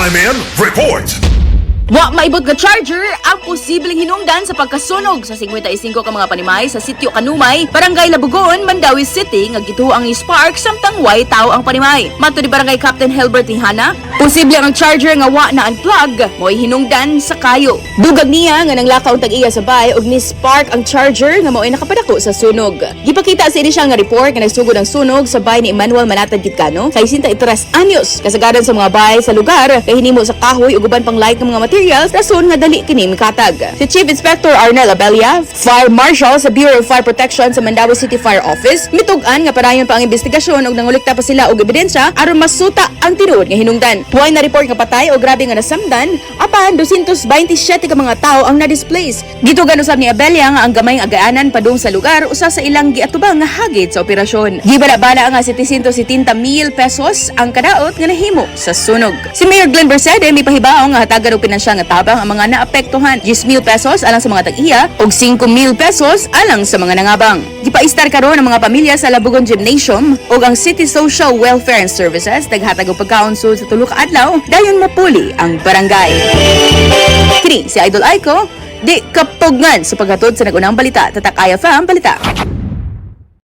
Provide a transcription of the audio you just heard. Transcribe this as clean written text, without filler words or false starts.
Time Report. Wa maibot nga charger ang posibleng hinungdan sa pagkasunog sa 55 ka mga panimay sa Sitio Kanumay, Barangay Labugon, Mandawi City nga gituang spark samtang way tao ang panimay. Mato ni Barangay Captain Helbert Tihana, posible ang charger nga wa na unplug mo'y hinungdan sa kayo. Dugag niya nga nanglakaw tag-iya sa bay og ni spark ang charger nga mo'y nakapadako sa sunog. Gipakita sa inisyal nga report nga nagsugod ang sunog sa bay ni Emmanuel Manatad Gitcano kay 63 anyos. Kasagaran sa mga bay sa lugar kay hinimo sa kahoy ug uban pang light nga mga materials rason nga dali kini mikatag. Si Chief Inspector Arnel Abella, Fire Marshal sa Bureau of Fire Protection sa Mandawi City Fire Office, mitugan nga parayon pa ang investigasyon ug nangulikta pa sila og ebidensya aron masuta ang tinuod nga hinungdan. Huwag na report nga patay o grabe nga nasamdan, apan 227 ka mga tao ang na-displace. Dito ganusab ni Abella nga ang gamay agaanan padung sa lugar usa sa ilang giatubang nga hagit sa operasyon. Gibala-bala nga 770,000 pesos ang kadaot nga nahimo sa sunog. Si Mayor Glenn Bercede may pahibaw nga hatagan og pinansyal nga tabang ang mga naapektuhan. 10,000 pesos alang sa mga tag-iya ug 5,000 pesos alang sa mga nangabang. Gipaistar karon ang mga pamilya sa Labugon Gymnasium ug ang City Social Welfare and Services naghatag og pagkaon sa tulo ka adlaw dayon mapuli ang barangay. Kini si Idol Aiko, di kapugngan sa paghatod sa nagunang balita. Tatak IFM Balita.